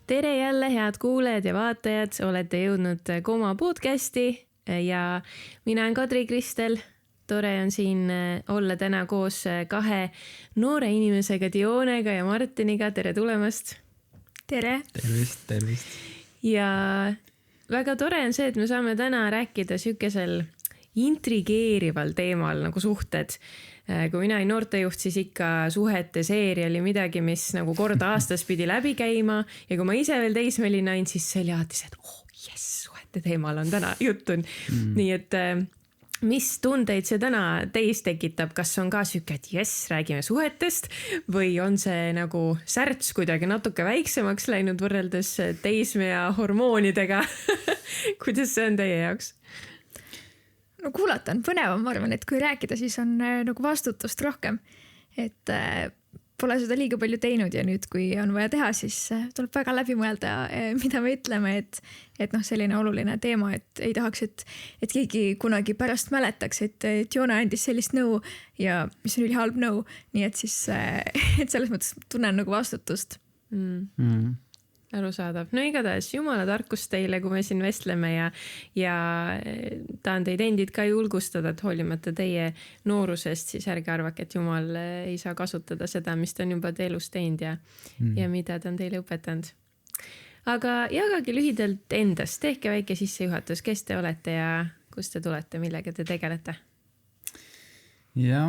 Tere jälle, head kuulajad ja vaatajad, olete jõudnud Koma podcasti ja mina olen Kadri Kristel. Tore on siin olla täna koos kahe noore inimesega, Dionega ja Martiniga. Tere tulemast! Tere! Tervist! Ja väga tore on see, et me saame täna rääkida sükesel intrigeerival teemal nagu suhted. Kui mina olin noortejuht, siis ikka suhete seeria oli midagi, mis nagu kord aastas pidi läbi käima. Ja kui ma ise veel teismeline nain, siis see oli alati see, et suhete teemal on täna juttu. Nii et mis tundeid see täna teis tekitab? Kas on ka süke, et räägime suhetest või on see nagu särts kuidagi natuke väiksemaks läinud võrreldes teismea hormoonidega? Kuidas see on teie jaoks? No kuulata on põnevam, ma arvan, et kui rääkida, siis on nagu vastutust rohkem. Et pole seda liiga palju teinud ja nüüd, kui on vaja teha, siis tuleb väga läbi mõelda, mida me ütleme, et selline oluline teema, et ei tahaks, et keegi kunagi pärast mäletaks, et Joona andis sellist nõu ja mis on üli halb nõu. Nii et siis et selles mõttes tunnen nagu vastutust. Arusaadav. No igatahes jumala tarkust teile, kui me siin vestleme ja tahan teid endid ka julgustada, et hoolimata teie noorusest, siis ärge arvake, et jumal ei saa kasutada seda, mis ta on juba te elus teinud ja mida ta on teile õpetanud. Aga jagage lühidalt endast, tehke väike sissejuhatus, kes te olete ja kust te tulete, millega te tegelete? Ja,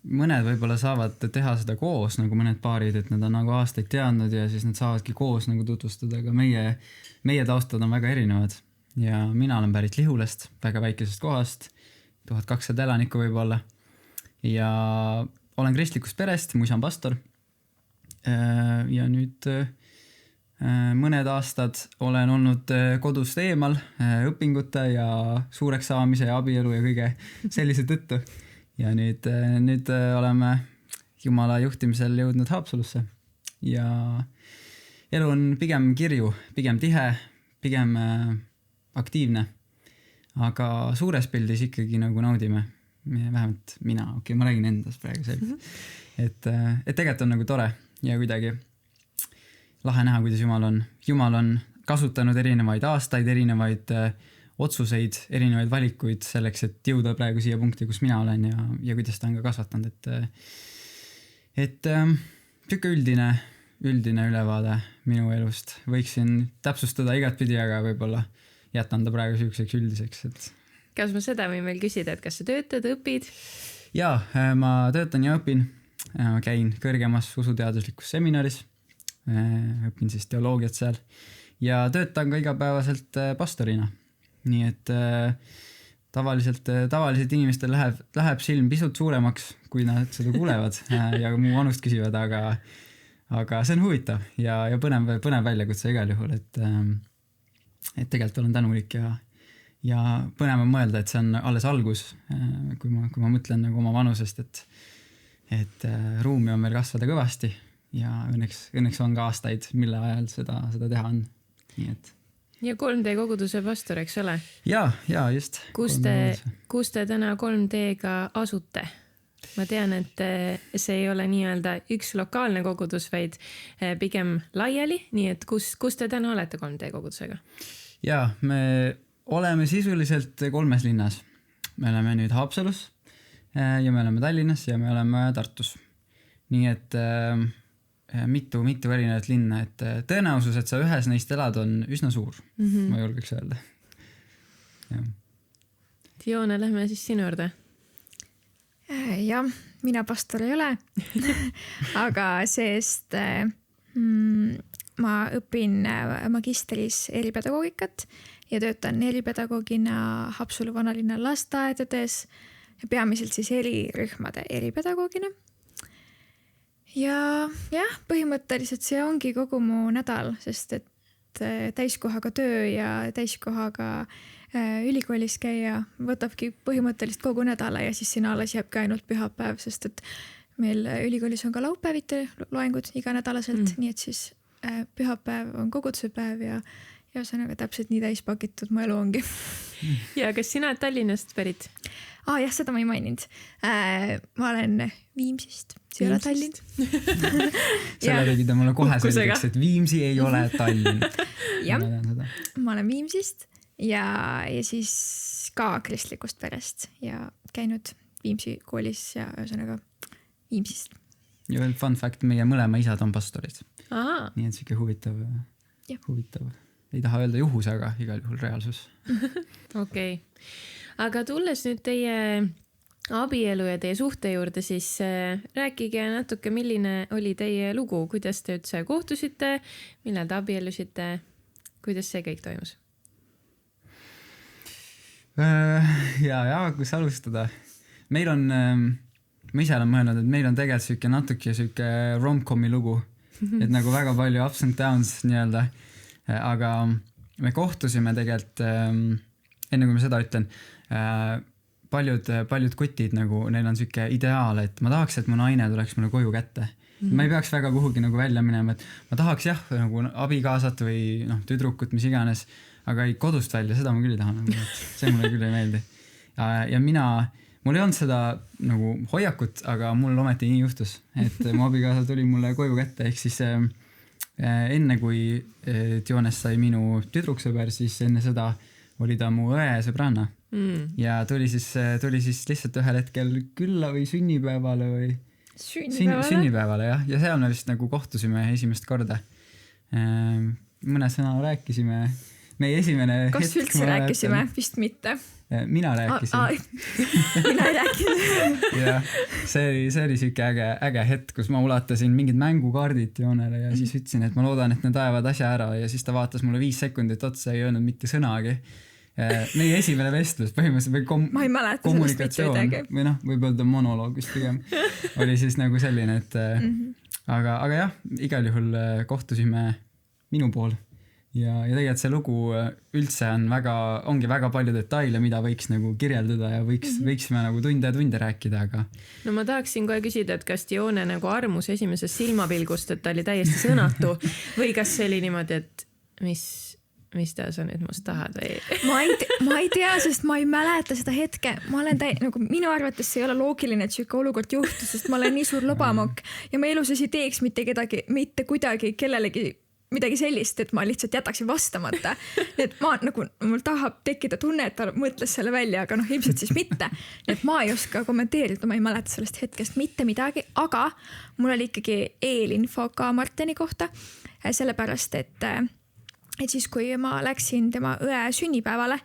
mõned võib-olla saavad teha seda koos, nagu mõned paarid, et nad on nagu aastaid teadnud ja siis nad saavadki koos nagu tutvustada, aga meie taustad on väga erinevad. Ja mina olen pärit Lihulast, väga väikesest kohast, 1200 elanikku võib-olla. Ja olen kristlikust perest, mu isa on pastor. Ja nüüd mõned aastad olen olnud kodust eemal õpingute ja suureks saamise ja abielu ja kõige sellise tõttu. Ja nüüd oleme Jumala juhtimisel jõudnud Haapsalusse ja elu on pigem kirju, pigem tihe, pigem aktiivne, aga suures pildis ikkagi nagu naudime. Vähemalt mina, ma räägin endast praegu selline. Et tegelikult on nagu tore ja kuidagi lahe näha, kuidas Jumal on kasutanud erinevaid aastaid, erinevaid otsuseid, erinevaid valikuid selleks, et jõuda praegu siia punkti, kus mina olen ja kuidas ta on ka kasvatanud. Et tükk üldine ülevaade minu elust. Võiksin täpsustada igat pidi, aga võib-olla jätan ta praegu süükseks üldiseks. Kas ma seda võin veel küsida, et kas sa töötad, õpid? Jaa, ma töötan ja õpin. Käin kõrgemas usuteaduslikus seminaris. Õpin siis teoloogiat seal ja töötan ka igapäevaselt pastorina. Nii et tavaliselt inimestel läheb silm pisut suuremaks, kui nad seda kuulevad ja mu vanust küsivad, aga see on huvitav ja põnev väljakutse igal juhul, et tegelikult olen tänulik ja põnev on mõelda, et see on alles algus, kui ma mõtlen nagu oma vanusest, et ruumi on meil kasvada kõvasti ja õnneks on ka aastaid, mille ajal seda teha on. Nii et ja 3D koguduse pastor, eks ole? Ja, just. Kus te täna 3D-ga asute? Ma tean, et see ei ole nii-öelda üks lokaalne kogudus, vaid pigem laiali, nii et kus te täna olete 3D kogudusega? Ja, me oleme sisuliselt 3 linnas. Me oleme nüüd Haapsalus ja me oleme Tallinnas ja me oleme Tartus. Nii et mitu erinevat linna, et tõenäosus, et sa ühes neist elad, on üsna suur. Ma julgeks öelda. Diona, lähme siis sinu juurde. Ja, mina pastor ei ole, aga seest ma õpin magistris eripedagoogikat ja töötan eripedagoogina Haapsalu vanalinna lasteaedades ja peamiselt siis erirühmade eripedagoogina. Ja põhimõtteliselt see ongi kogu mu nädal, sest et täiskohaga töö ja täiskohaga ülikoolis käia võtabki põhimõtteliselt kogu nädala ja siis sinna alles jääb ka ainult pühapäev, sest et meil ülikoolis on ka laupäeviti loengud iganädalaselt, nii et siis pühapäev on kogudusepäev ja ja ühesõnaga täpselt nii täis pakitud mu elu ongi. Ja kas sina oled Tallinnast pärit? Jah, seda ma ei maininud. Ma olen Viimsist, see ei ole Tallinn. Selle tegid ta mulle kohe selgeks, et Viimsi ei ole Tallinn. Jah, ma olen Viimsist ja siis ka kristlikust perest ja käinud Viimsi koolis ja ühesõnaga Viimsist. Ja veel fun fact, meie mõlema isad on pastorid. Aha. Nii et siuke huvitav. Ei taha öelda juhus, aga igal juhul reaalsus. Okei. Aga tulles nüüd teie abielu ja teie suhte juurde, siis rääkige natuke, milline oli teie lugu, kuidas te üldse kohtusite, millal te abiellusite, kuidas see kõik toimus? Ja, kus alustada? Meil on, ma ise olen mõelnud, et meil on tegelikult natuke rom-comi lugu, et nagu väga palju ups and downs nii-öelda, aga me kohtusime tegelikult, enne kui ma seda ütlen, paljud kutid nagu, neil on siuke ideaal, et ma tahaks, et mu naine tuleks mulle koju kätte. Ma ei peaks väga kuhugi nagu välja minema, et ma tahaks jah, nagu abikaasat või tüdrukut, mis iganes, aga ei kodust välja, seda ma küll ei taha, nagu, see mulle küll ei meeldi. Ja mul ei olnud seda nagu hoiakut, aga mul ometi nii juhtus, et mu abikaasa tuli mulle koju kätte, ehk siis enne kui Dionest sai minu tüdruksõber, siis enne seda oli ta mu õe sõbranna ja tuli siis lihtsalt ühel hetkel külla või sünnipäevale või sünnipäevale jah, ja seal me vist nagu kohtusime esimest korda. Mõne sõna rääkisime. Meie esimene kas hetk, üldse rääkisime? Vist mitte. Mina rääkisin. Mina ei rääkinud. Ja, see oli siuke äge hetk, kus ma ulatasin mingid mängukaardid Dionele ja siis ütlesin, et ma loodan, et need ajavad asja ära ja siis ta vaatas mulle 5 sekundit otsa ja ei öelnud mitte sõnagi. Meie esimene vestlus põhimõtteliselt ma ei mäleta kommunikatsioon või võib öelda monoloog vist pigem oli siis nagu selline, et aga jah, igal juhul kohtusime minu pool ja tegelikult see lugu üldse ongi väga palju detaile, mida võiks nagu kirjeldada ja võiksime nagu tunde rääkida, aga no ma tahaksin kohe küsida, et kas Dione nagu armus esimesest silmapilgust, et ta oli täiesti sõnatu või kas see oli niimoodi, et mis ta sa nüüd must tahad või? Ma ei tea, sest ma ei mäleta seda hetke. Ma olen nagu minu arvates see ei ole loogiline, et siuke olukord juhtus, sest ma olen nii suur lobamokk ja ma elus ei teeks mitte kuidagi kellelegi midagi sellist, et ma lihtsalt jätaksin vastamata. Et mul tahab tekkida tunne, et ta mõtles selle välja, aga ilmselt siis mitte. Et ma ei oska kommenteerida, ma ei mäleta sellest hetkest mitte midagi, aga mul oli ikkagi eelinfo ka Martini kohta, sellepärast, et siis kui ma läksin tema õe sünnipäevale,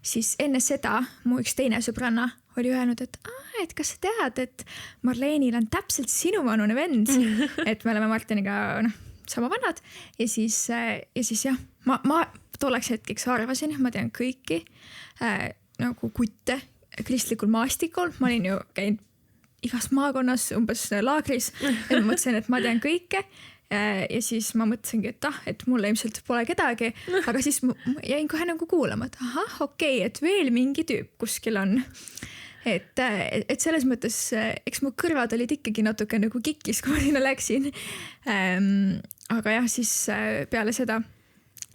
siis enne seda mu üks teine sõbranna oli öelnud, et kas sa tead, et Marleenil on täpselt sinuvanune vend, et me oleme Martiniga sama vanad ja siis jah, ma tolleks hetkeks arvasin, ma tean kõiki nagu kutte kristlikul maastikul, ma olin ju käinud igas maakonnas umbes laagris ja ma mõtlesin, et ma tean kõike ja siis ma mõtlesingi, et mulle ilmselt pole kedagi, aga siis jäin kohe nagu kuulama, et okei, et veel mingi tüüp kuskil on. Et selles mõttes, eks mu kõrvad olid ikkagi natuke nagu kikkis, kui ma sinna läksin. Aga jah, siis peale seda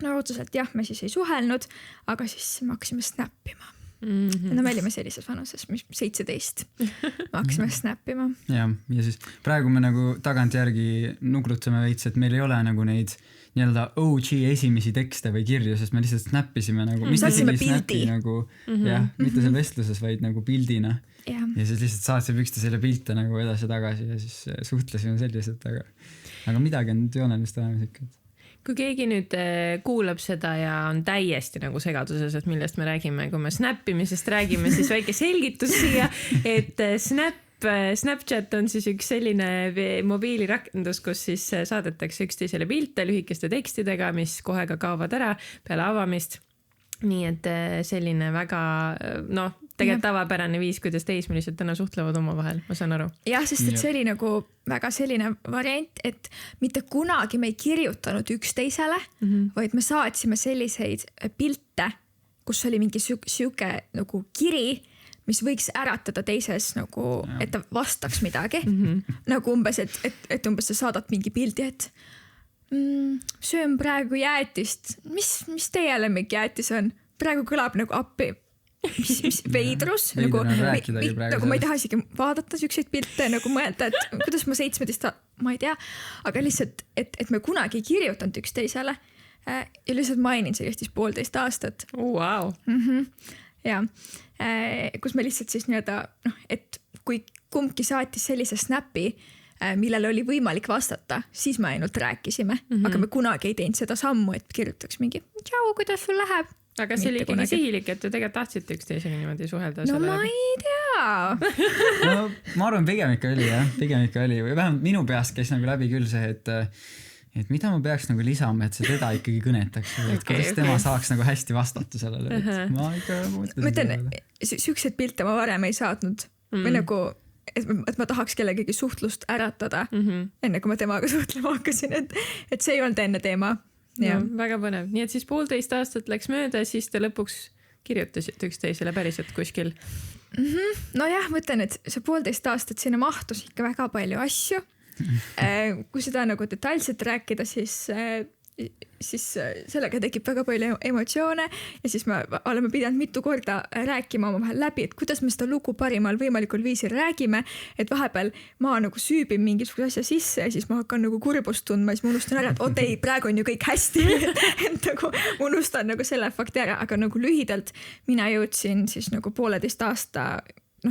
otseselt jah, me siis ei suhelnud, aga siis me hakkasime snappima. No me olime sellises vanuses, 17. Me hakkasime snappima. Ja siis praegu me nagu tagantjärgi nugrutseme veits, et meil ei ole nagu neid nii-öelda OG esimesi tekste või kirju, sest me lihtsalt snappisime nagu, saatsime pildi. Nagu, jah, mitte seal vestluses, vaid nagu pildina. Ja siis lihtsalt saatsime üksteisele pilte nagu edasi-tagasi ja siis suhtlesime selliselt, aga midagi on Dionelist olemas ikka. Kui keegi nüüd kuulab seda ja on täiesti nagu segaduses, et millest me räägime, kui me snappimisest räägime, siis väike selgitus siia, et Snapchat on siis üks selline mobiilirakendus, kus siis saadetakse üksteisele pilte lühikeste tekstidega, mis kohe ka kaovad ära peale avamist. Nii et selline väga, tegelikult tavapärane viis, kuidas teismelised täna suhtlevad oma vahel, ma saan aru. Jah, sest et see oli nagu väga selline variant, et mitte kunagi me ei kirjutanud üksteisele, vaid me saatsime selliseid pilte, kus oli mingi siuke nagu kiri, mis võiks äratada teises nagu, et ta vastaks midagi. Nagu umbes, et umbes sa saadad mingi pildi, et söön praegu jäätist. Mis teie lemmikjäätis on? Praegu kõlab nagu appi. Mis veidrus. Nagu ma ei taha isegi vaadata siukseid pilte, nagu mõelda, et kuidas ma 17, ma ei tea, aga lihtsalt, et me kunagi ei kirjutanud üksteisele ja lihtsalt mainin see Eestis 1,5 aastat. Wow. Ja kus me lihtsalt siis nii-öelda, et kui kumbki saatis sellise snapi, millele oli võimalik vastata, siis me ainult rääkisime, aga me kunagi ei teinud seda sammu, et kirjutaks mingi tšau, kuidas sul läheb. Aga see oli ikkagi sihilik, et te tegelikult tahtsite üksteisega niimoodi suhelda. No ma ei tea. No ma arvan, pigem ikka oli. Või vähemalt minu peast käis nagu läbi küll see, et mida ma peaks nagu lisama, et see teda ikkagi kõnetaks. Et kuidas tema saaks nagu hästi vastata sellele. Ma ikka mõtlen, siukseid pilte ma varem ei saatnud. Või nagu, et ma tahaks kellegagi suhtlust äratada, enne kui ma temaga suhtlema hakkasin. Et see ei olnud enne teema. Ja. No, väga põnev. Nii et siis 1,5 aastat läks mööda, siis te lõpuks kirjutasite üksteisele päriselt kuskil. No jah, mõtlen, et see 1,5 aastat sinna mahtus ikka väga palju asju. Kui seda nagu detailselt rääkida, siis sellega tekib väga palju emotsioone ja siis me oleme pidanud mitu korda rääkima omavahel läbi, et kuidas me seda lugu parimal võimalikul viisil räägime, et vahepeal ma nagu süübin mingisuguse asja sisse ja siis ma hakkan nagu kurbust tundma ja siis ma unustan ära, et ei, praegu on ju kõik hästi, et nagu unustan nagu selle fakti ära, aga nagu lühidalt mina jõudsin siis nagu 1,5 aasta,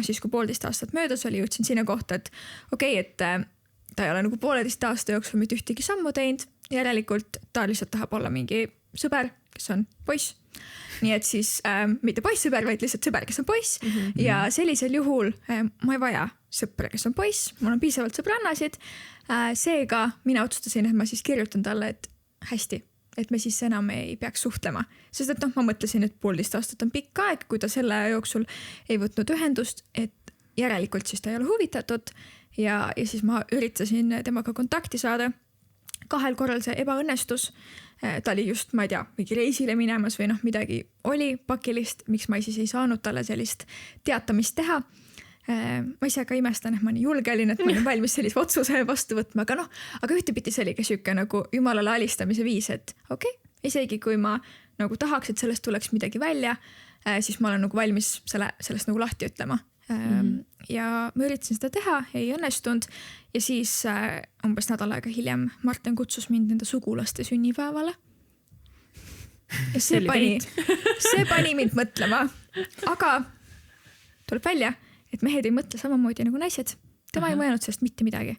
siis kui 1,5 aastat möödas oli, jõudsin sinna kohta, et okei, et ta ei ole nagu 1,5 aasta jooksul mitte ühtegi sammu teinud, järelikult ta lihtsalt tahab olla mingi sõber, kes on poiss. Nii et siis mitte poiss-sõber, vaid lihtsalt sõber, kes on poiss. Ja sellisel juhul ma ei vaja sõpra, kes on poiss. Mul on piisavalt sõbrannasid. Seega mina otsustasin, et ma siis kirjutan talle, et hästi, et me siis enam ei peaks suhtlema. Sest et ma mõtlesin, et 1,5 aastat on pikk aeg, kui ta selle jooksul ei võtnud ühendust, et järelikult siis ta ei ole huvitatud. Ja siis ma üritasin temaga kontakti saada. 2 korral see ebaõnnestus. Ta oli just, ma ei tea, mingi reisile minemas või midagi oli pakilist, miks ma siis ei saanud talle sellist teatamist teha. Ma ise ka imestan, et ma nii julge olin, et ma olin valmis sellise otsuse vastu võtma, aga ühtepidi see oli ka siuke nagu jumalale alistamise viis, et okei, isegi kui ma nagu tahaks, et sellest tuleks midagi välja, siis ma olen nagu valmis sellest nagu lahti ütlema. Ja ma üritasin seda teha, ei õnnestunud ja siis umbes nädal aega hiljem Martin kutsus mind enda sugulaste sünnipäevale. Ja see pani mind mõtlema, aga tuleb välja, et mehed ei mõtle samamoodi nagu naised. Tema ei mõelnud sellest mitte midagi.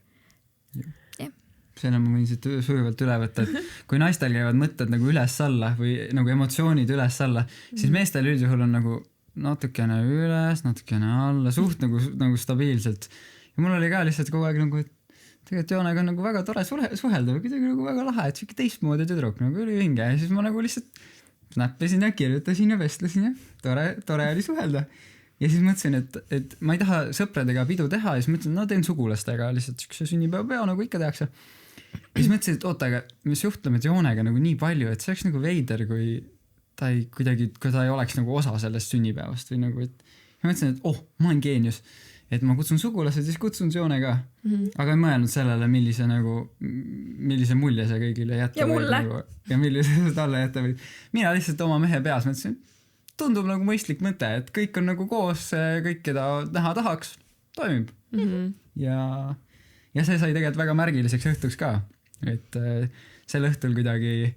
Selle ma võin siit sujuvalt üle võtta, et kui naistel käivad mõtted nagu üles-alla või nagu emotsioonid üles-alla, siis meestel üldjuhul on nagu natukene üles, natukene alla, suht nagu stabiilselt. Ja mul oli ka lihtsalt kogu aeg nagu, et tegelikult Joonega on nagu väga tore suhelda või kuidagi nagu väga lahe, et siuke teistmoodi tüdruk nagu oli vinge. Ja siis ma nagu lihtsalt näppisin ja kirjutasin ja vestlesin ja tore oli suhelda. Ja siis mõtlesin, et ma ei taha sõpradega pidu teha ja siis mõtlesin, teen sugulastega lihtsalt siukse sünnipäeva nagu ikka tehakse. Ja siis mõtlesin, et oota, aga me suhtleme Joonega nagu nii palju, et see oleks nagu veider, kui ta ei oleks nagu osa sellest sünnipäevast või nagu, et ma mõtlesin, et ma olen geenius, et ma kutsun sugulased, siis kutsun Joone ka. Aga ei mõelnud sellele, millise mulje see kõigile jätta ja mulle. Ja millise see talle jätta või. Mina lihtsalt oma mehe peas mõtlesin, tundub nagu mõistlik mõte, et kõik on nagu koos, kõik, keda näha tahaks, toimib. Ja see sai tegelikult väga märgiliseks õhtuks ka, et sel õhtul kuidagi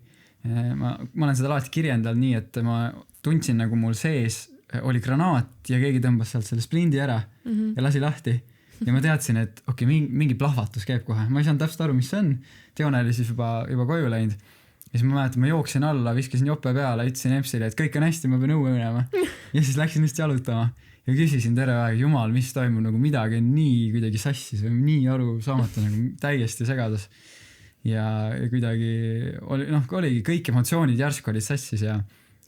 ma olen seda alati kirjendanud nii, et ma tundsin nagu mul sees oli granaat ja keegi tõmbas sealt selle splindi ära ja lasi lahti. Ja ma teadsin, et mingi plahvatus käib kohe. Ma ei saanud täpselt aru, mis see on. Teone oli siis juba koju läinud. Ja siis ma mäletan, ma jooksin alla, viskasin jope peale, ütlesin Empsile, et kõik on hästi, ma pean õue minema. Ja siis läksin just jalutama ja küsisin terve aeg, jumal, mis toimub, nagu midagi nii kuidagi sassis või nii aru saamata, nagu täiesti segadus. Ja kuidagi oligi kõik emotsioonid järsku olid sassis ja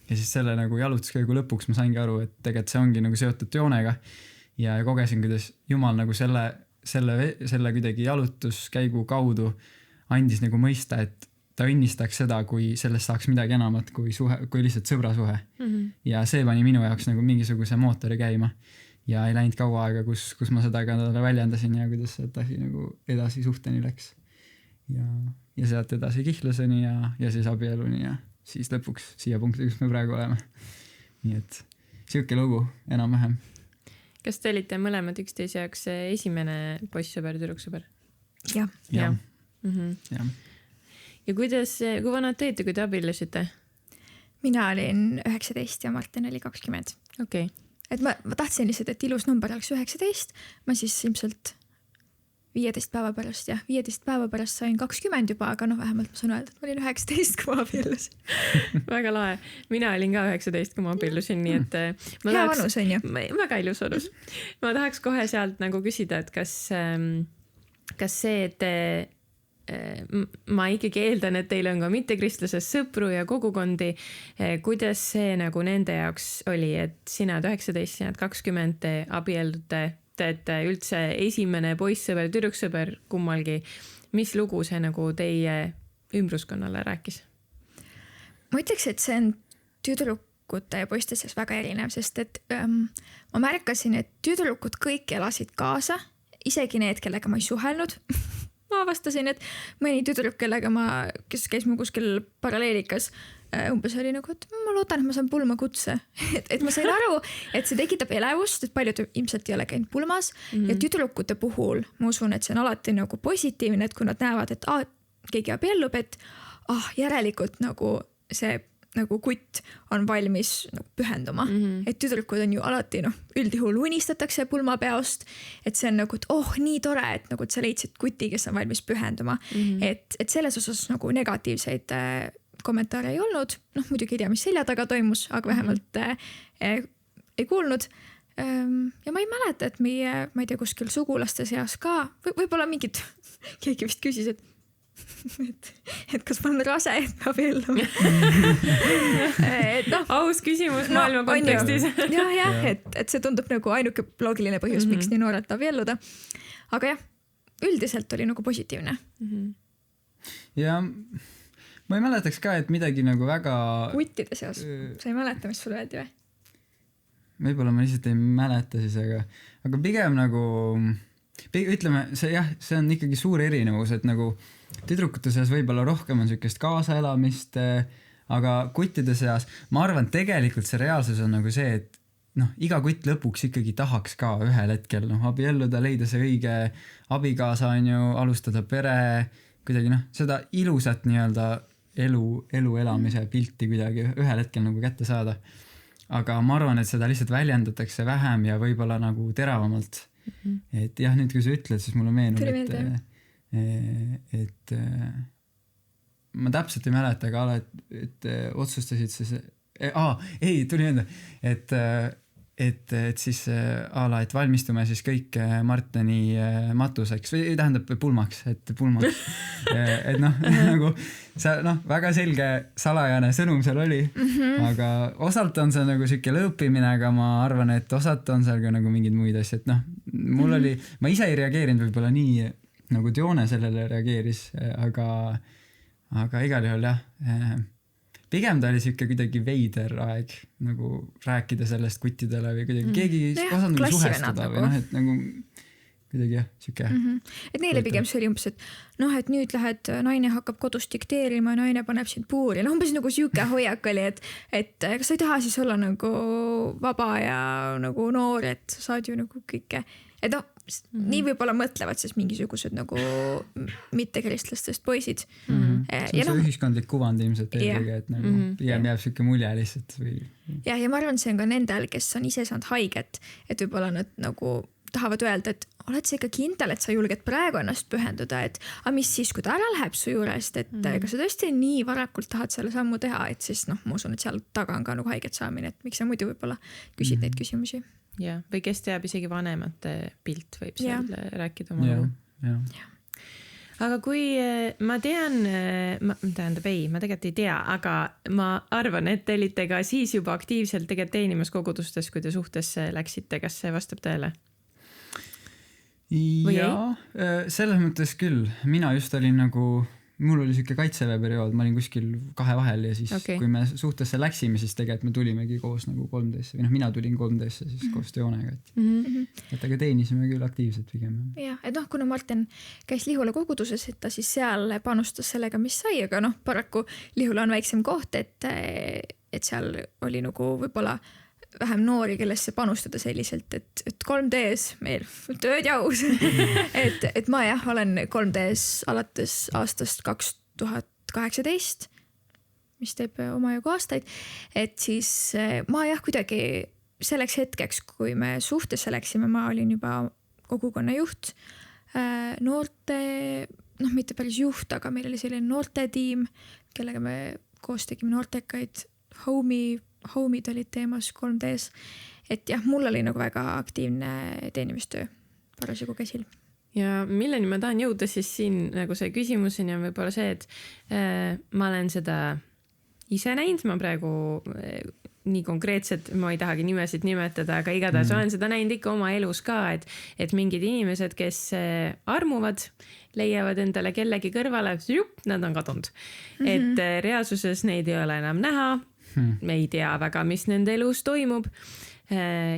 siis selle nagu jalutuskäigu lõpuks ma saingi aru, et tegelikult see ongi nagu seotud Joonega ja kogesin, kuidas Jumal nagu selle kuidagi jalutuskäigu kaudu andis nagu mõista, et ta õnnistaks seda, kui sellest saaks midagi enamat kui lihtsalt sõbrasuhe. Ja see pani minu jaoks nagu mingisuguse mootori käima ja ei läinud kaua aega, kus ma seda ka talle väljendasin ja kuidas see asi nagu edasi suhteni läks. ja sealt edasi kihtluseni ja siis abieluni ja siis lõpuks siia punkti, kus me praegu oleme. Nii et siuke lugu enam-vähem. Kas te olite mõlemad üksteise jaoks esimene poissõber, tüdruksõber? jah. Ja. Ja kuidas, kui vanad te olite, kui te abiellusite? Mina olin 19 ja Martin oli 20. Okei. Et ma tahtsin lihtsalt, et ilus number oleks 19. Ma siis ilmselt 15 päeva pärast sain 20 juba, aga vähemalt ma saan öelda, et ma olin 19, kui ma abiellusin. Väga lahe. Mina olin ka 19, kui ma abiellusin, nii et hea vanus on ju. Väga ilus vanus. Ma tahaks kohe sealt nagu küsida, et kas see, et ma ikkagi eeldan, et teil on ka mittekristluses sõpru ja kogukondi. Kuidas see nagu nende jaoks oli, et sina 19, sina 20, te abiellute, et üldse esimene poissõber, tüdruksõber kummalgi. Mis lugu see nagu teie ümbruskonnale rääkis? Ma ütleks, et see on tüdrukute ja poiste seas väga erinev, sest et ma märkasin, et tüdrukud kõik elasid kaasa, isegi need, kellega ma ei suhelnud. Ma avastasin, et mõni tüdruk, kes käis mu kuskil paralleelikas, umbes oli nagu, et ma loodan, et ma saan pulma kutse. Et ma sain aru, et see tekitab elevust, et paljud ilmselt ei ole käinud pulmas ja tüdrukute puhul ma usun, et see on alati nagu positiivne, et kui nad näevad, et keegi abiellub, et järelikult nagu see nagu kutt on valmis nagu pühenduma. Et tüdrukud on ju alati üldjuhul unistatakse pulmapeost, et see on nagu, et nii tore, et nagu et sa leidsid kuti, kes on valmis pühenduma. Et selles osas nagu negatiivseid kommentaare ei olnud. Muidugi ei tea, mis selja taga toimus, aga vähemalt ei kuulnud. Ja ma ei mäleta, et meie, ma ei tea, kuskil sugulaste seas ka, võib-olla mingid, keegi vist küsis, et kas ma olen rase, et ma abiellun. Aus küsimus maailma kontekstis. jah, et see tundub nagu ainuke loogiline põhjus, miks nii noorelt abielluda. Aga jah, üldiselt oli nagu positiivne. Ja ma ei mäletaks ka, et midagi nagu väga... Kuttide seas. Sa ei mäleta, mis sulle öeldi või? Võib-olla ma lihtsalt ei mäleta siis, aga pigem nagu... Ütleme, see on ikkagi suur erinevus, et nagu tüdrukute seas võib-olla rohkem on sükest kaasaelamist, aga kuttide seas, ma arvan, tegelikult see reaalsus on nagu see, et iga kutt lõpuks ikkagi tahaks ka ühel hetkel abielluda, leida see õige abikaasa, on ju, alustada pere, kuidagi seda ilusat nii-öelda elu elamise pilti kuidagi ühel hetkel nagu kätte saada. Aga ma arvan, et seda lihtsalt väljendatakse vähem ja võib-olla nagu teravamalt. Et jah, nüüd kui sa ütled, siis mulle meenub, et ma täpselt ei mäleta, aga et otsustasid siis tuli enda, et siis et valmistume siis kõik Martini matuseks või tähendab pulmaks, et nagu see väga selge salajane sõnum seal oli, aga osalt on see nagu siuke lõõpimine, aga ma arvan, et osalt on seal ka nagu mingid muid asjad, et mul oli, ma ise ei reageerinud võib-olla nii nagu Dione sellele reageeris, aga igal juhul jah, pigem ta oli siuke kuidagi veider aeg nagu rääkida sellest kuttidele või kuidagi keegi osanud nagu suhestuda või et nagu kuidagi siuke. Et neile pigem see oli umbes, et nüüd lähed, naine hakkab kodus dikteerima, naine paneb sind puuri. Umbes nagu siuke hoiak oli, et kas sa ei taha siis olla nagu vaba ja nagu noor, et sa saad ju nagu kõike. Et nii võib-olla mõtlevad siis mingisugused nagu mittekristlastest poisid. See on see ühiskondlik kuvand ilmselt eelkõige, et nagu pigem jääb siuke mulje lihtsalt. Ja ma arvan, see on ka nendel, kes on ise saanud haiget, et võib-olla nad nagu tahavad öelda, et oled sa ikka kindel, et sa julged praegu ennast pühenduda, et mis siis, kui ta ära läheb su juurest, et ega sa tõesti nii varakult tahad selle sammu teha, et siis ma usun, et seal taga on ka nagu haiget saamine, et miks sa muidu võib-olla küsid neid küsimusi. Ja, või kes teab isegi vanemate pilt võib seal rääkida oma lugu. Aga kui ma tean, ma tegelikult ei tea, aga ma arvan, et te olite ka siis juba aktiivselt tegelikult teenimas kogudustes, kui te suhtesse läksite, kas see vastab tõele? Ja, selles mõttes küll. Mina just olin nagu mul oli siuke kaitseväe periood, ma olin kuskil 2 vahel ja siis kui me suhtesse läksime, siis tegelikult me tulimegi koos nagu 3D-sse või mina tulin 3D-sse siis koos Joonega, et aga teenisime küll aktiivselt pigem. Jah, et kuna Martin käis Lihula koguduses, et ta siis seal panustas sellega, mis sai, aga paraku Lihula on väiksem koht, et seal oli nagu võib-olla vähem noori, kellesse panustada selliselt, et 3D-s meil tööd jaus. et ma olen 3D-s alates aastast 2018, mis teeb omajagu aastaid, et siis ma kuidagi selleks hetkeks, kui me suhtesse läksime, ma olin juba kogukonna juht, noorte, mitte päris juht, aga meil oli selline noortetiim, kellega me koos tegime noortekaid, homid olid teemas 3D-s, et jah, mul oli nagu väga aktiivne teenimistöö parasjagu käsil. Ja milleni ma tahan jõuda siis siin nagu see küsimuseni on võib-olla see, et ma olen seda ise näinud, ma praegu nii konkreetselt, ma ei tahagi nimesid nimetada, aga igatahes olen seda näinud ikka oma elus ka, et mingid inimesed, kes armuvad, leiavad endale kellegi kõrvale, nad on kadunud. Et reaalsuses neid ei ole enam näha, me ei tea väga, mis nende elus toimub.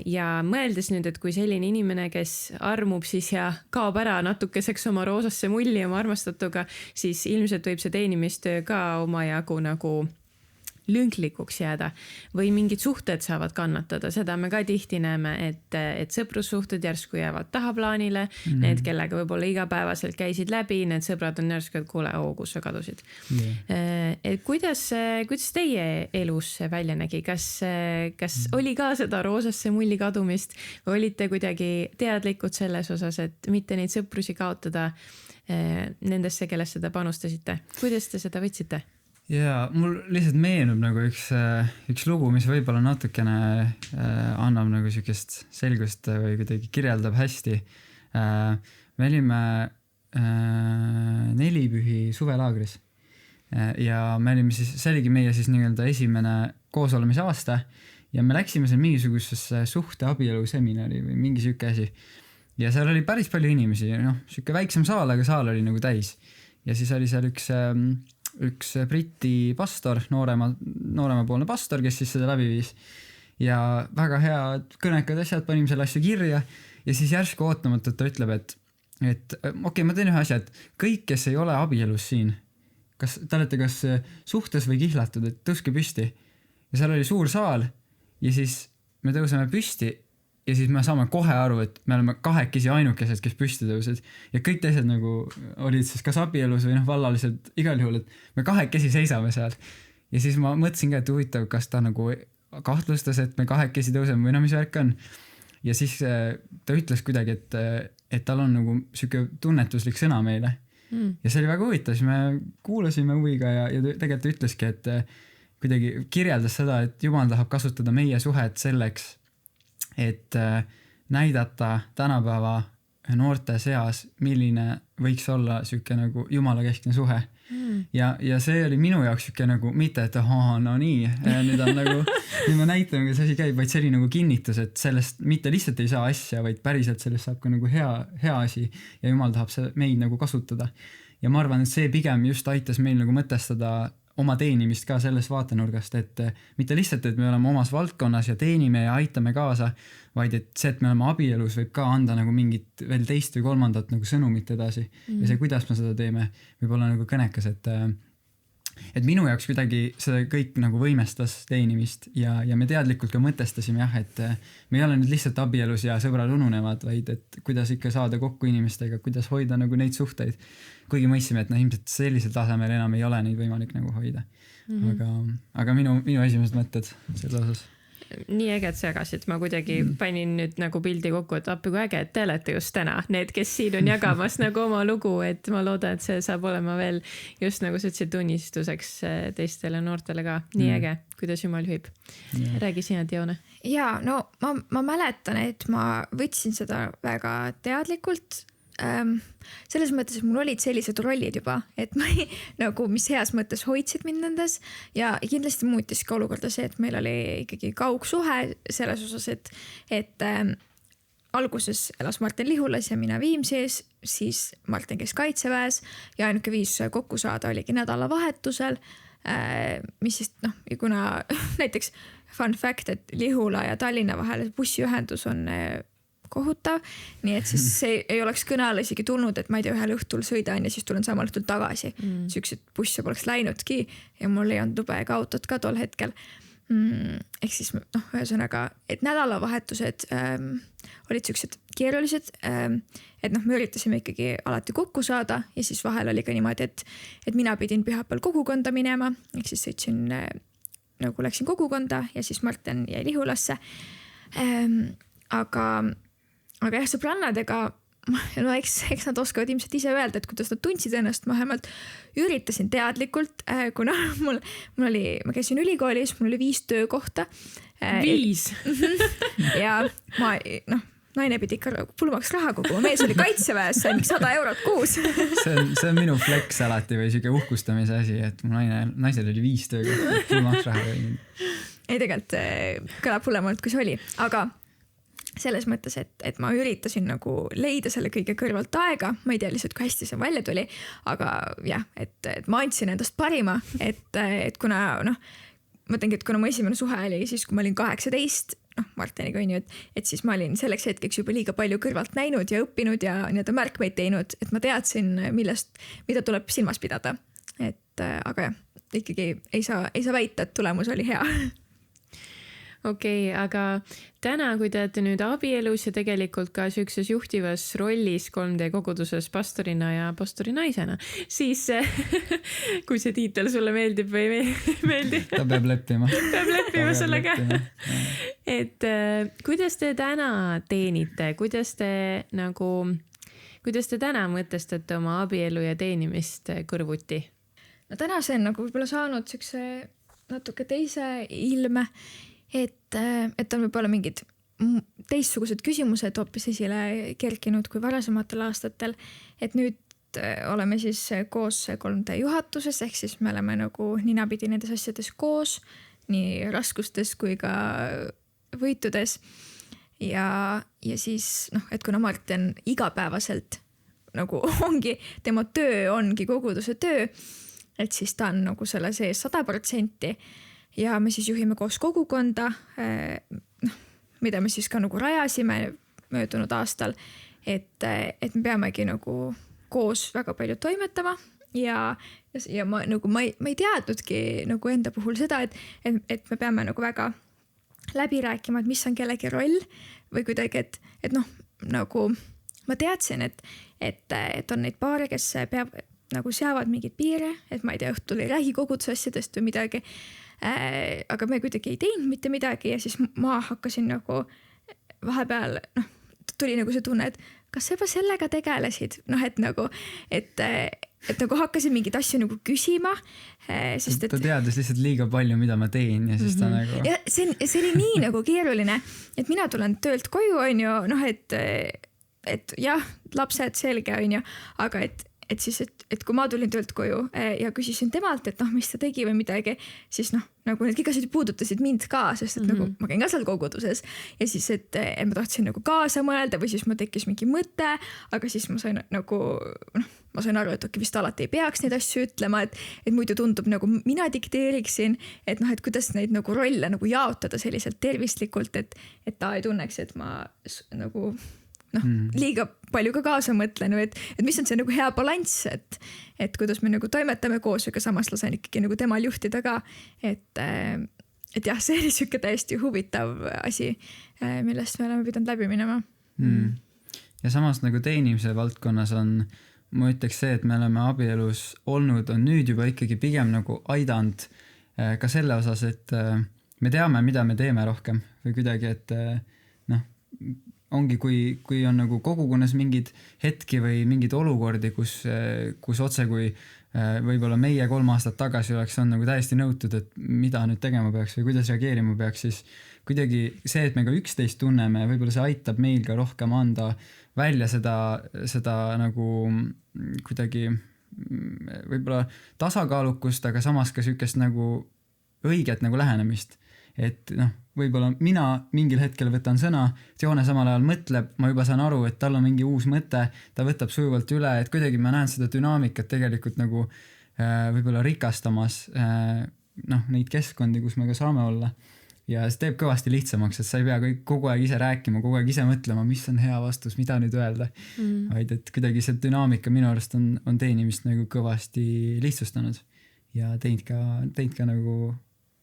Ja mõeldes nüüd, et kui selline inimene, kes armub siis ja kaob ära natukeseks oma roosasse mulli oma armastatuga, siis ilmselt võib see teenimistöö ka omajagu nagu lünklikuks jääda või mingid suhted saavad kannatada. Seda me ka tihti näeme, et sõprussuhted järsku jäävad tahaplaanile, need, kellega võib-olla igapäevaselt käisid läbi, need sõbrad on järsku, et kuule, kus sa kadusid. Et kuidas teie elus see välja nägi? Kas oli ka seda roosasse mulli kadumist või olite kuidagi teadlikud selles osas, et mitte neid sõprusi kaotada nendesse, kellesse te panustasite? Kuidas te seda võtsite? Ja mul lihtsalt meenub nagu üks lugu, mis võib-olla natukene annab nagu siukest selgust või kuidagi kirjeldab hästi. Me olime 4 pühi suvelaagris ja me olime siis, see oligi meie siis nii-öelda esimene koosolemise aasta ja me läksime seal mingisugusesse suhte abielu seminari või mingi siuke asi. Ja seal oli päris palju inimesi, siuke väiksem saal, aga saal oli nagu täis. Ja siis oli seal üks briti pastor, nooremapoolne pastor, kes siis seda läbi viis ja väga head kõnekad asjad, panime selle asju kirja ja siis järsku ootamatult ta ütleb, et okei, ma teen ühe asja, et kõik, kes ei ole abielus siin, te olete kas suhtes või kihlatud, et tõuske püsti ja seal oli suur saal ja siis me tõuseme püsti ja siis me saame kohe aru, et me oleme kahekesi ainukesed, kes püsti tõusid ja kõik teised nagu olid siis kas abielus või vallalised igal juhul, et me kahekesi seisame seal ja siis ma mõtlesin ka, et huvitav, kas ta nagu kahtlustas, et me kahekesi tõuseme või mis värk on ja siis ta ütles kuidagi, et tal on nagu siuke tunnetuslik sõna meile ja see oli väga huvitav, siis me kuulasime huviga ja tegelikult ütleski, et kuidagi kirjeldas seda, et Jumal tahab kasutada meie suhet selleks, et näidata tänapäeva noorte seas, milline võiks olla siuke nagu Jumala keskne suhe. Ja see oli minu jaoks siuke nagu mitte, et no nii, nüüd on nagu, nüüd ma näitan, kuidas asi käib, vaid see oli nagu kinnitus, et sellest mitte lihtsalt ei saa asja, vaid päriselt sellest saab ka nagu hea asi ja Jumal tahab meid nagu kasutada. Ja ma arvan, et see pigem just aitas meil nagu mõtestada oma teenimist ka sellest vaatenurgast, et mitte lihtsalt, et me oleme omas valdkonnas ja teenime ja aitame kaasa, vaid et see, et me oleme abielus, võib ka anda nagu mingit veel teist või kolmandat nagu sõnumit edasi. Ja see, kuidas me seda teeme, võib olla nagu kõnekas, et minu jaoks kuidagi see kõik nagu võimestas teenimist ja me teadlikult ka mõtestasime et me ei ole nüüd lihtsalt abielus ja sõbrad ununevad, vaid et kuidas ikka saada kokku inimestega, kuidas hoida nagu neid suhteid. Kuigi mõistsime, et ilmselt sellisel tasemel enam ei ole neid võimalik nagu hoida. Aga minu esimesed mõtted selle osas. Nii äge, et sa jagasid, ma kuidagi panin nüüd nagu pildi kokku, et appi kui äge, et te olete just täna need, kes siin on jagamas nagu oma lugu, et ma loodan, et see saab olema veel just nagu sa ütlesid tunnistuseks teistele noortele ka. Nii äge, kuidas Jumal juhib. Räägi sina, Dione. Ja no ma mäletan, et ma võtsin seda väga teadlikult. Selles mõttes, et mul olid sellised rollid juba, et ma nagu, mis heas mõttes hoidsid mind nendes ja kindlasti muutis ka olukorda see, et meil oli ikkagi kaugsuhe selles osas, et alguses elas Martin Lihulas ja mina Viimsis, siis Martin käis Kaitseväes ja ainuke viis kokku saada oligi nädalavahetusel, mis siis kuna näiteks fun fact, et Lihula ja Tallinna vahel bussiühendus on kohutav, nii et siis see ei oleks kõne alla isegi tulnud, et ma ei tea, ühel õhtul sõidan ja siis tulen samal õhtul tagasi. Sükseid busse poleks läinudki ja mul ei olnud tube ega autot ka tol hetkel. Ehk siis ühesõnaga, et nädalavahetused olid sellised keerulised, et me üritasime ikkagi alati kokku saada ja siis vahel oli ka niimoodi, et mina pidin pühapäeval kogukonda minema, ehk siis sõitsin nagu läksin kogukonda ja siis Martin jäi Lihulasse. Aga jah, sõbrannadega, eks nad oskavad ilmselt ise öelda, et kuidas nad tundsid ennast, ma vähemalt üritasin teadlikult, kuna ma käisin ülikoolis, mul oli 5 töökohta. 5? Ja ma, naine pidi ikka pulmaks raha koguma, mees oli Kaitseväes, sai 100 eurot kuus. See on minu flex alati või siuke uhkustamise asi, et mu naisel oli 5 töökohta, pulmaks raha või. Ei, tegelikult kõlab hullemalt, kui see oli, aga selles mõttes, et ma üritasin nagu leida selle kõige kõrvalt aega, ma ei tea lihtsalt, kui hästi see välja tuli, aga jah, et ma andsin endast parima, et kuna ma tängi, et kuna mu esimene suhe oli siis, kui ma olin 18, Martiniga on ju, et siis ma olin selleks hetkeks juba liiga palju kõrvalt näinud ja õppinud ja nii-öelda märkmeid teinud, et ma teadsin, mida tuleb silmas pidada. Aga jah, ikkagi ei saa väita, et tulemus oli hea. Okei, aga täna, kui te olete nüüd abielus ja tegelikult ka sükses juhtivas rollis 3D koguduses pastorina ja pastorinaisena, siis kui see tiitel sulle meeldib või ei meeldi? Ta peab leppima. Peab leppima sellega. Et kuidas te täna teenite? Kuidas te täna mõtestate oma abielu ja teenimist kõrvuti? No täna see on nagu võib-olla saanud sükse natuke teise ilme, et on võib-olla mingid teistsugused küsimused hoopis esile kerkinud kui varasematel aastatel, et nüüd oleme siis koos 3D juhatuses, ehk siis me oleme nagu ninapidi nendes asjades koos, nii raskustes kui ka võitudes ja siis et kuna Martin igapäevaselt nagu ongi, tema töö ongi koguduse töö, et siis ta on nagu selle sees 100%. Ja me siis juhime koos kogukonda, mida me siis ka nagu rajasime möödunud aastal, et me peamegi nagu koos väga palju toimetama ja ma ei teadnudki nagu enda puhul seda, et me peame nagu väga läbi rääkima, et mis on kellegi roll või kuidagi, et nagu ma teadsin, et on neid paare, kes nagu seavad mingeid piire, et ma ei tea, õhtul ei räägi koguduse asjadest või midagi. Aga me kuidagi ei teinud mitte midagi ja siis ma hakkasin nagu vahepeal, tuli nagu see tunne, et kas sa juba sellega tegelesid? Et nagu hakkasin mingeid asju nagu küsima. Sest, ta teadis lihtsalt liiga palju, mida ma teen ja siis ta nagu... Ja see oli nii nagu keeruline, et mina tulen töölt koju, on ju, et jah, lapsed selge, on ju, aga et siis, et kui ma tulin töölt koju ja küsisin temalt, et mis ta tegi või midagi, siis nagu need kõik asjad puudutasid mind ka, sest et nagu ma käin ka seal koguduses ja siis, et ma tahtsin nagu kaasa mõelda või siis ma tekkis mingi mõte, aga siis ma sain nagu, ma sain aru, et vist alati ei peaks neid asju ütlema, et muidu tundub nagu mina dikteeriksin, et kuidas neid nagu rolle nagu jaotada selliselt tervislikult, et ta ei tunneks, et ma nagu liiga palju ka kaasa mõtlen, et mis on see nagu hea balanss, et kuidas me nagu toimetame koos, aga samas lasen ikkagi nagu temal juhtida ka, et jah, see oli siuke täiesti huvitav asi, millest me oleme pidanud läbi minema. Ja samas nagu teenimise valdkonnas on, ma ütleks see, et me oleme abielus olnud, on nüüd juba ikkagi pigem nagu aidanud ka selle osas, et me teame, mida me teeme rohkem või kuidagi, et ongi, kui on nagu kogukonnas mingid hetki või mingid olukordi, kus otse kui võib-olla meie 3 aastat tagasi oleks on nagu täiesti nõutud, et mida nüüd tegema peaks või kuidas reageerima peaks, siis kuidagi see, et me ka üksteist tunneme, võib-olla see aitab meil ka rohkem anda välja seda nagu kuidagi võib-olla tasakaalukust, aga samas ka sükest nagu õiget nagu lähenemist. et noh, võib-olla mina mingil hetkel võtan sõna, Joone samal ajal mõtleb, ma juba saan aru, et tal on mingi uus mõte, ta võtab sujuvalt üle, et kuidagi ma näen seda dünaamikat tegelikult nagu võib-olla rikastamas neid keskkondi, kus me ka saame olla. Ja see teeb kõvasti lihtsamaks, et sa ei pea kogu aeg ise rääkima, kogu aeg ise mõtlema, mis on hea vastus, mida nüüd öelda. Vaid et kuidagi see dünaamika minu arust on teenimist nagu kõvasti lihtsustanud ja teinud ka nagu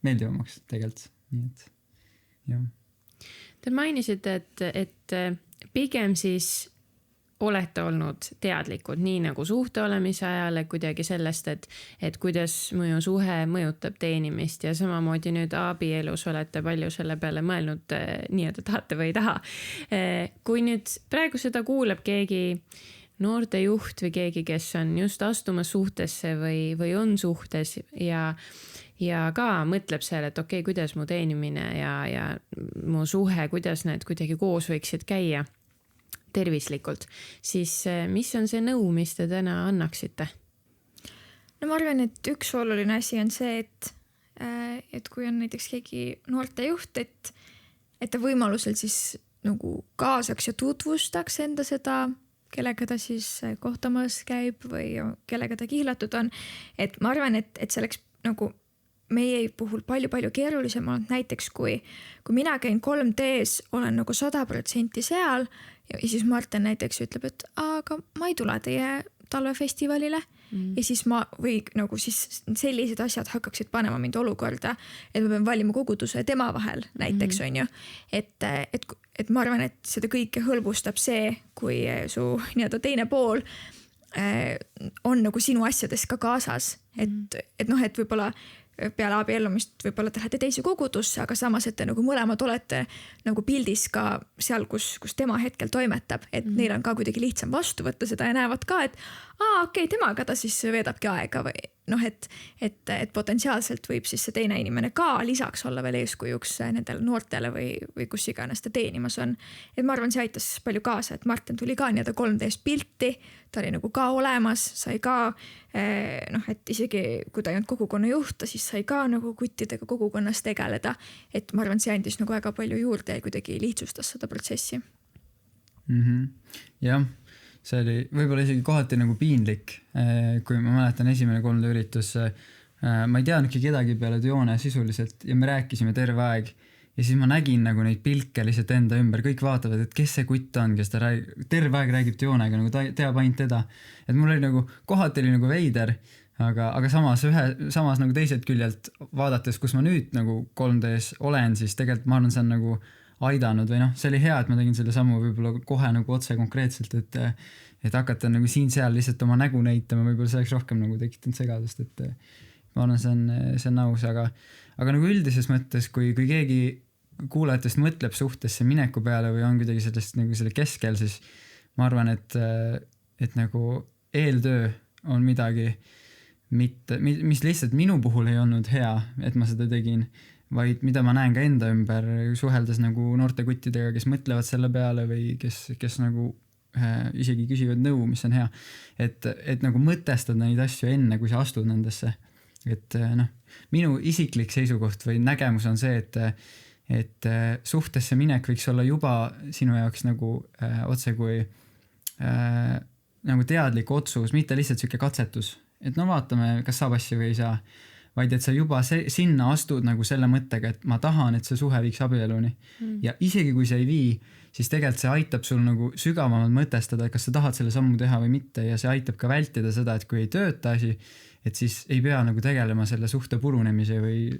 meeldivamaks tegelikult. Nii et, jah. Te mainisite, et pigem siis olete olnud teadlikud nii nagu suhte olemise ajal, kuidagi sellest, et kuidas mõju suhe mõjutab teenimist ja samamoodi nüüd abielus olete palju selle peale mõelnud, nii-öelda tahate või ei taha. Kui nüüd praegu seda kuuleb keegi noortejuht või keegi, kes on just astumas suhtesse või on suhtes ja ka mõtleb seal, et okei, kuidas mu teenimine ja mu suhe, kuidas need kuidagi koos võiksid käia tervislikult, siis mis on see nõu, mis te täna annaksite? No ma arvan, et üks oluline asi on see, et kui on näiteks keegi noortejuht, et ta võimalusel siis nagu kaasaks ja tutvustaks enda seda, kellega ta siis kohtamas käib või kellega ta kihlatud on. Et ma arvan, et see oleks nagu meie puhul palju keerulisem olnud näiteks, kui mina käin 3Ds, olen nagu 100% seal ja siis Martin näiteks ütleb, et aga ma ei tule teie talvefestivalile ja siis või nagu siis sellised asjad hakkaksid panema mind olukorda, et ma pean valima koguduse tema vahel näiteks on ju, et ma arvan, et seda kõike hõlbustab see, kui su nii-öelda teine pool on nagu sinu asjades ka kaasas, et võib-olla peale abiellumist võib-olla te lähete teise kogudusse, aga samas, et te nagu mõlemad olete nagu pildis ka seal, kus tema hetkel toimetab, et neil on ka kuidagi lihtsam vastu võtta seda ja näevad ka, et okei, temaga ta siis veedabki aega või et potentsiaalselt võib siis see teine inimene ka lisaks olla veel eeskujuks nendele noortele või kus iganes ta teenimas on. Et ma arvan, see aitas palju kaasa, et Martin tuli ka nii-öelda 3Ds pilti, ta oli nagu ka olemas, sai ka, et isegi kui ta ei olnud kogukonna juhta, siis sai ka nagu kuttidega kogukonnas tegeleda. Et ma arvan, see andis nagu väga palju juurde ja kuidagi lihtsustas seda protsessi. Jah. See oli võib-olla isegi kohati nagu piinlik, kui ma mäletan esimene 3D üritus, ma ei teadnudki kedagi peale Joone sisuliselt ja me rääkisime terve aeg ja siis ma nägin nagu neid pilke lihtsalt enda ümber, kõik vaatavad, et kes see kutt on, kes ta terve aeg räägib Joonega, nagu ta teab ainult teda. Et mul oli nagu, kohati oli nagu veider, aga samas nagu teiselt küljelt vaadates, kus ma nüüd nagu 3Ds olen, siis tegelikult ma arvan, see on nagu aidanud või see oli hea, et ma tegin selle sammu võib-olla kohe nagu otse konkreetselt, et hakata nagu siin-seal lihtsalt oma nägu näitama, võib-olla see oleks rohkem nagu tekitanud segadust, et ma arvan, see on aus, aga nagu üldises mõttes, kui keegi kuulajatest mõtleb suhtesse mineku peale või on kuidagi sellest nagu selle keskel, siis ma arvan, et nagu eeltöö on midagi, mis lihtsalt minu puhul ei olnud hea, et ma seda tegin, vaid mida ma näen ka enda ümber suheldes nagu noorte kuttidega, kes mõtlevad selle peale või kes nagu isegi küsivad nõu, mis on hea. Et nagu mõtestada neid asju enne, kui sa astud nendesse. Et minu isiklik seisukoht või nägemus on see, et suhtesse minek võiks olla juba sinu jaoks nagu otse kui nagu teadlik otsus, mitte lihtsalt siuke katsetus. Et vaatame, kas saab asju või ei saa. Vaid et sa juba sinna astud nagu selle mõttega, et ma tahan, et see suhe viiks abieluni. Ja isegi kui see ei vii, siis tegelikult see aitab sul nagu sügavamalt mõtestada, kas sa tahad selle sammu teha või mitte ja see aitab ka vältida seda, et kui ei tööta asi, et siis ei pea nagu tegelema selle suhte purunemise või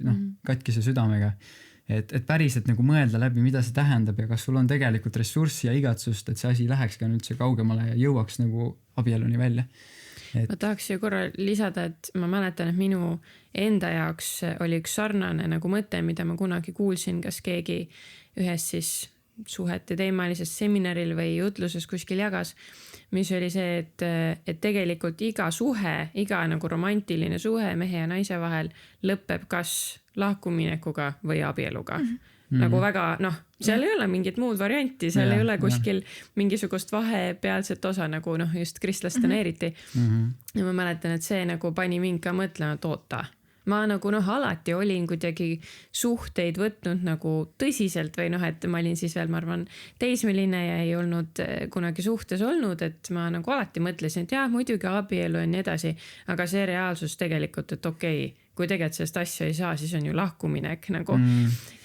katkise südamega. Et päriselt nagu mõelda läbi, mida see tähendab ja kas sul on tegelikult ressurssi ja igatsust, et see asi läheks ka üldse kaugemale ja jõuaks nagu abieluni välja. Ma tahaks ju korra lisada, et ma mäletan, et minu enda jaoks oli üks sarnane nagu mõte, mida ma kunagi kuulsin, kas keegi ühes siis suhete teemalises seminaril või jutluses kuskil jagas, mis oli see, et tegelikult iga suhe, iga nagu romantiline suhe mehe ja naise vahel lõpeb kas lahkuminekuga või abieluga. Nagu väga, seal ei ole mingit muud varianti, seal ei ole kuskil mingisugust vahepealset osa nagu just kristlastena eriti. Ja ma mäletan, et see nagu pani mind ka mõtlema, et oota, ma nagu alati olin kuidagi suhteid võtnud nagu tõsiselt või et ma olin siis veel, ma arvan, teismeline ja ei olnud kunagi suhtes olnud, et ma nagu alati mõtlesin, et jah, muidugi abielu ja nii edasi, aga see reaalsus tegelikult, et okei, kui tegelikult sellest asja ei saa, siis on ju lahkuminek nagu.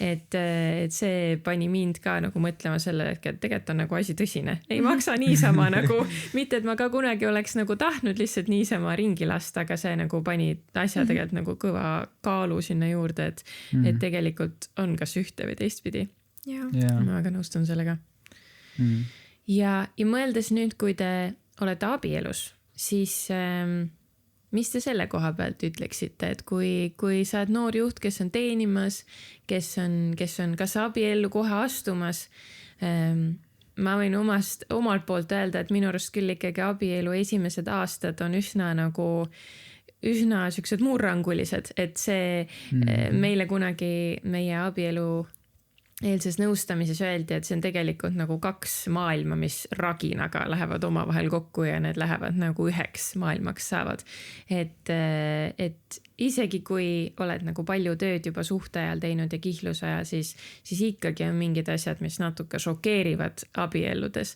Et see pani mind ka nagu mõtlema selle, et tegelikult on nagu asi tõsine. Ei maksa niisama nagu, mitte et ma ka kunagi oleks nagu tahtnud lihtsalt niisama ringi lasta, aga see nagu pani asja tegelikult nagu kõva kaalu sinna juurde, et tegelikult on kas ühte või teistpidi. Ma väga nõustun sellega. Ja mõeldes nüüd, kui te olete abielus, siis mis te selle koha pealt ütleksite, et kui sa oled noor juht, kes on teenimas, kes on kas abiellu kohe astumas, ma võin omalt poolt öelda, et minu arust küll ikkagi abielu esimesed aastad on üsna siuksed murrangulised, et see meile kunagi meie abielu eelses nõustamises öeldi, et see on tegelikult nagu kaks maailma, mis raginaga lähevad omavahel kokku ja need lähevad nagu üheks maailmaks saavad. Et isegi kui oled nagu palju tööd juba suhte ajal teinud ja kihlusaja, siis ikkagi on mingid asjad, mis natuke šokeerivad abielludes.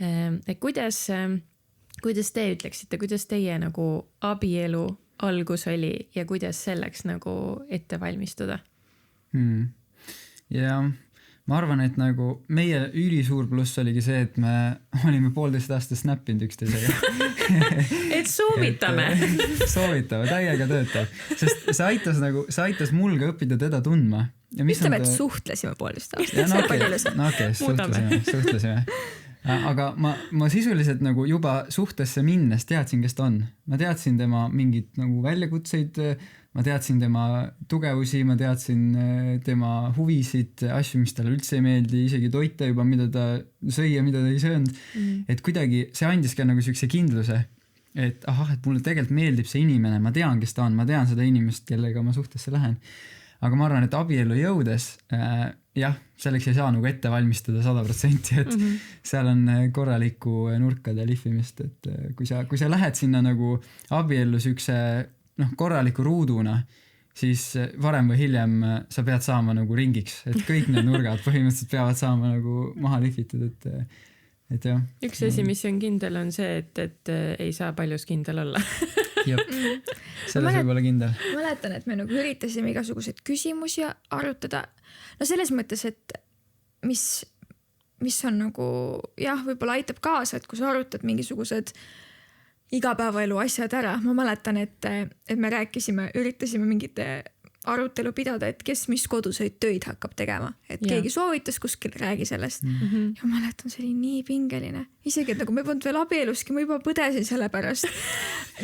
Et kuidas te ütleksite, kuidas teie nagu abielu algus oli ja kuidas selleks nagu ette valmistuda? Ja ma arvan, et nagu meie ülisuur pluss oligi see, et me olime 1,5 aastat snappinud üksteisega. Et soovitame. Soovitame, täiega töötab. Sest see aitas mul ka õppida teda tundma. Ütleme, et suhtlesime 1,5 aastat. No okei, suhtlesime. Aga ma sisuliselt nagu juba suhtesse minnes teadsin, kes ta on. Ma teadsin tema mingid nagu väljakutseid, ma teadsin tema tugevusi, ma teadsin tema huvisid, asju, mis talle üldse ei meeldi, isegi toite juba, mida ta sõi ja mida ta ei söönud. Et kuidagi see andis ka nagu siukse kindluse, et et mulle tegelikult meeldib see inimene, ma tean, kes ta on, ma tean seda inimest, kellega ma suhtesse lähen. Aga ma arvan, et abiellu jõudes, jah, selleks ei saa nagu ette valmistada 100%, et seal on korraliku nurkade lihvimist, et kui sa lähed sinna nagu abiellu siukse korraliku ruuduna, siis varem või hiljem sa pead saama nagu ringiks, et kõik need nurgad põhimõtteliselt peavad saama nagu maha lihvitud, et jah. Üks asi, mis on kindel, on see, et ei saa paljus kindel olla. Selles võib olla kindel. Mäletan, et me nagu üritasime igasuguseid küsimusi arutada. No selles mõttes, et mis on nagu, jah, võib-olla aitab kaasa, et kui sa arutad mingisugused igapäevaelu asjad ära. Ma mäletan, et me üritasime mingite arutelu pidada, et kes mis koduseid töid hakkab tegema. Et keegi soovitas kuskil, räägi sellest. Ja ma mäletan, see oli nii pingeline. Isegi, et nagu me polnud veel abieluski, ma juba põdesin selle pärast.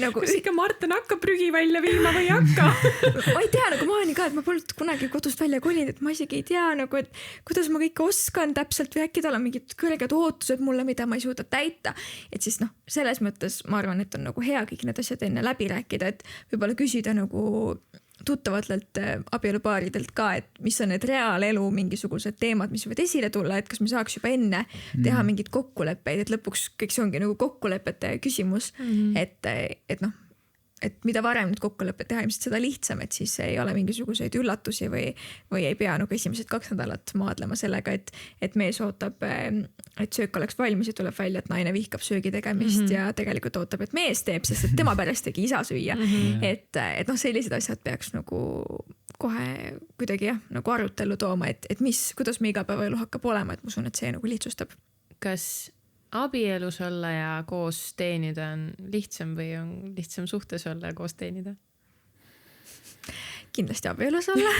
Nagu, kas ikka Martin hakkab prügi välja viima või hakka? Ma ei tea, nagu ma olen ka, et ma polnud kunagi kodust välja kolinud, et ma isegi ei tea, nagu, et kuidas ma kõike oskan täpselt või äkki tal on mingid kõrged ootused mulle, mida ma ei suuda täita. Et siis selles mõttes ma arvan, et on nagu hea kõik need asjad enne läbi rääkida, et võib-olla küsida nagu tuttavatelt abielupaaridelt ka, et mis on need reaalelu mingisugused teemad, mis võivad esile tulla, et kas me saaks juba enne teha mingid kokkuleppeid, et lõpuks kõik see ongi nagu kokkulepete küsimus, et mida varem nüüd kokkulepet teha, ilmselt seda lihtsam, et siis ei ole mingisuguseid üllatusi või ei pea nagu esimesed 2 nädalat maadlema sellega, et mees ootab, et söök oleks valmis ja tuleb välja, et naine vihkab söögi tegemist ja tegelikult ootab, et mees teeb, sest et tema pärast tegi isa süüa. Et sellised asjad peaks nagu kohe kuidagi nagu arutelu tooma, et kuidas me igapäevaelu hakkab olema, et ma usun, et see nagu lihtsustab. Kas abielus olla ja koos teenida on lihtsam või on lihtsam suhtes olla ja koos teenida? Kindlasti abielus olla.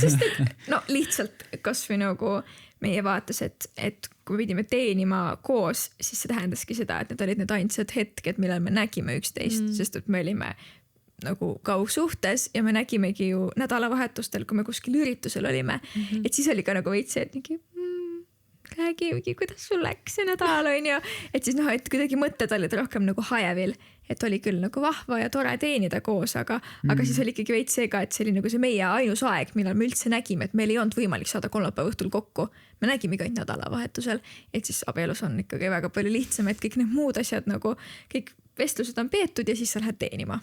Sest et lihtsalt kas või nagu meie vaates, et kui pidime teenima koos, siis see tähendaski seda, et need olid need ainsad hetked, millal me nägime üksteist, sest et me olime nagu kaugsuhtes ja me nägimegi ju nädalavahetustel, kui me kuskil üritusel olime. Et siis oli ka nagu veits see, et mingi räägimegi, kuidas sul läks see nädal on ju. Et siis et kuidagi mõtted olid rohkem nagu hajevil, et oli küll nagu vahva ja tore teenida koos, aga siis oli ikkagi veits see ka, et see oli nagu see meie ainus aeg, millal me üldse nägime, et meil ei olnud võimalik saada kolmapäeva õhtul kokku. Me nägime ka nädalavahetusel, et siis abielus on ikkagi väga palju lihtsam, et kõik need muud asjad nagu kõik vestlused on peetud ja siis sa lähed teenima.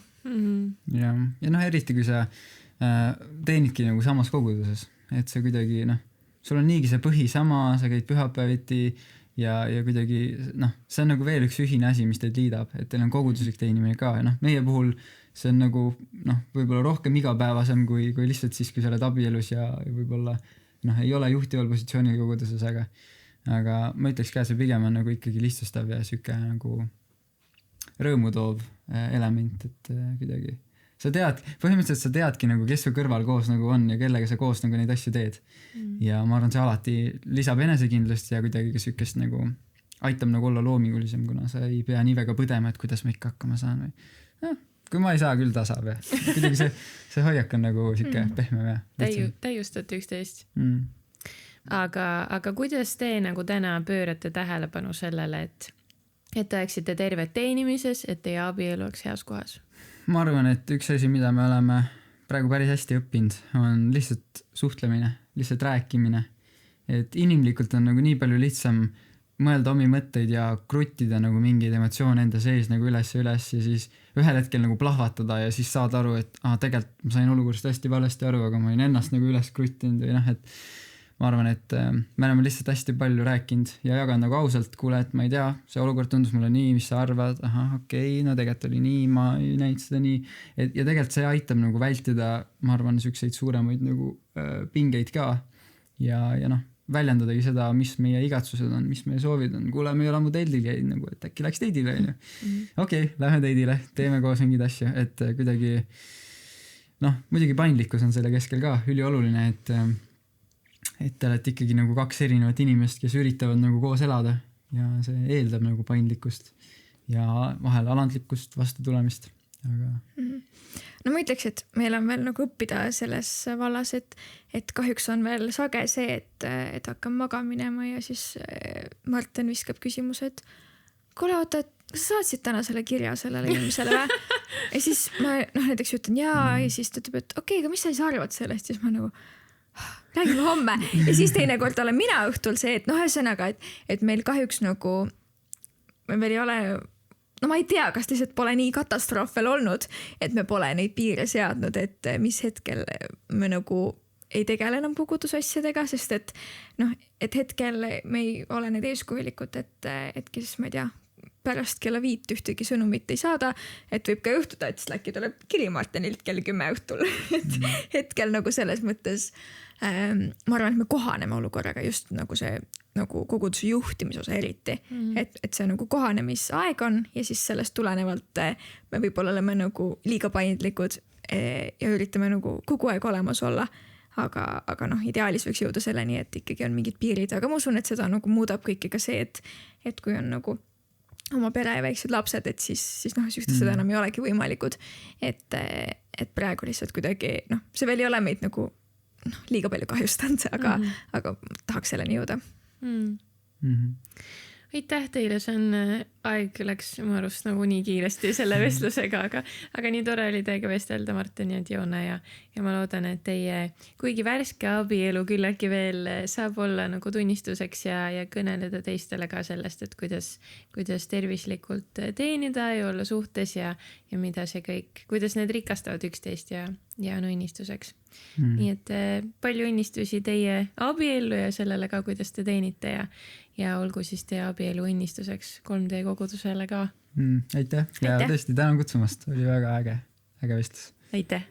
ja noh, eriti kui sa teenidki nagu samas koguduses, et see kuidagi noh, sul on niigi see põhi sama, sa käid pühapäeviti ja kuidagi noh, see on nagu veel üks ühine asi, mis teid liidab, et teil on koguduslik teenimine ka ja noh, meie puhul see on nagu noh, võib-olla rohkem igapäevasem kui lihtsalt siis, kui sa oled abielus ja võib-olla noh, ei ole juhtival positsioonil koguduses, aga ma ütleks ka, see pigem on nagu ikkagi lihtsustav ja siuke nagu rõõmu toov element, et kuidagi sa tead, põhimõtteliselt sa teadki nagu, kes su kõrval koos nagu on ja kellega sa koos nagu neid asju teed. Ja ma arvan, see alati lisab enesekindlust ja kuidagi ka sükest nagu aitab nagu olla loomingulisem, kuna sa ei pea nii väga põdema, et kuidas ma ikka hakkama saan või kui ma ei saa, küll ta saab ja kuidagi see hoiak on nagu siuke pehme ja täiustate üksteist. Aga kuidas te nagu täna pöörate tähelepanu sellele, et oleksite terved teenimises, et teie abielu oleks heas kohas? Ma arvan, et üks asi, mida me oleme praegu päris hästi õppinud, on lihtsalt suhtlemine, lihtsalt rääkimine. Et inimlikult on nagu nii palju lihtsam mõelda omi mõtteid ja kruttida nagu mingeid emotsioone enda sees nagu üles ja siis ühel hetkel nagu plahvatada ja siis saada aru, et tegelikult ma sain olukorrast hästi valesti aru, aga ma olin ennast nagu üles kruttinud või noh, et ma arvan, et me oleme lihtsalt hästi palju rääkinud ja jaganud nagu ausalt, kuule, et ma ei tea, see olukord tundus mulle nii, mis sa arvad, okei, no tegelikult oli nii, ma ei näinud seda nii. Ja tegelikult see aitab nagu vältida, ma arvan, sükseid suuremaid nagu pingeid ka ja noh, väljendadagi seda, mis meie igatsused on, mis meie soovid on. Kuule, me ei ole ammu teidil käinud, nagu, et äkki läks teidile. Okei, lähme teidile, teeme koos mingid asju, et kuidagi noh, muidugi paindlikkus on selle keskel ka ülioluline, et te olete ikkagi nagu kaks erinevat inimest, kes üritavad nagu koos elada ja see eeldab nagu paindlikkust ja vahel alandlikkust, vastu tulemist. Aga... No ma ütleks, et meil on veel nagu õppida selles vallas, et kahjuks on veel sage see, et hakkam magama minema ja siis Martin viskab küsimuse, et kuule, oota, et kas sa saatsid täna selle kirja sellele inimesele või? Ja siis ma näiteks ütlen jaa ja siis ta ütleb, et okei, aga mis sa siis arvad sellest? Ja siis ma nagu räägime homme. Ja siis teinekord olen mina õhtul see, et ühesõnaga, et meil kahjuks nagu me veel ei ole, ma ei tea, kas lihtsalt pole nii katastroof veel olnud, et me pole neid piire seadnud, et mis hetkel me nagu ei tegele enam kogudusasjadega, sest et hetkel me ei ole need eeskujulikud, et kes ma ei tea, pärast kella 5 ühtegi sõnumit ei saada, et võib ka juhtuda, et Slacki tuleb kiri Martinilt kell 10 õhtul. Hetkel nagu selles mõttes ma arvan, et me kohaneme olukorraga just nagu see nagu koguduse juhtimise osa eriti, et see nagu kohanemisaeg on ja siis sellest tulenevalt me võib-olla oleme nagu liiga paindlikud ja üritame nagu kogu aeg olemas olla, aga ideaalis võiks jõuda selleni, et ikkagi on mingid piirid, aga ma usun, et seda nagu muudab kõike ka see, et kui on nagu oma pere ja väiksed lapsed, et siis seda enam ei olegi võimalikud, et praegu lihtsalt kuidagi see veel ei ole meid nagu liiga palju kahjustanud, aga tahaks selleni jõuda. Aitäh teile, see on, aeg läks mu arust nagu nii kiiresti selle vestlusega, aga nii tore oli teiega vestelda, Martin ja Diona ja ma loodan, et teie kuigi värske abielu küll äkki veel saab olla nagu tunnistuseks ja kõneleda teistele ka sellest, et kuidas tervislikult teenida ja olla suhtes ja mida see kõik, kuidas need rikastavad üksteist ja on õnnistuseks. Nii et palju õnnistusi teie abiellu ja sellele ka, kuidas te teenite ja olgu siis teie abielu õnnistuseks 3D kogudusele ka. Aitäh ja tõesti tänan kutsumast, oli väga äge vestlus. Aitäh!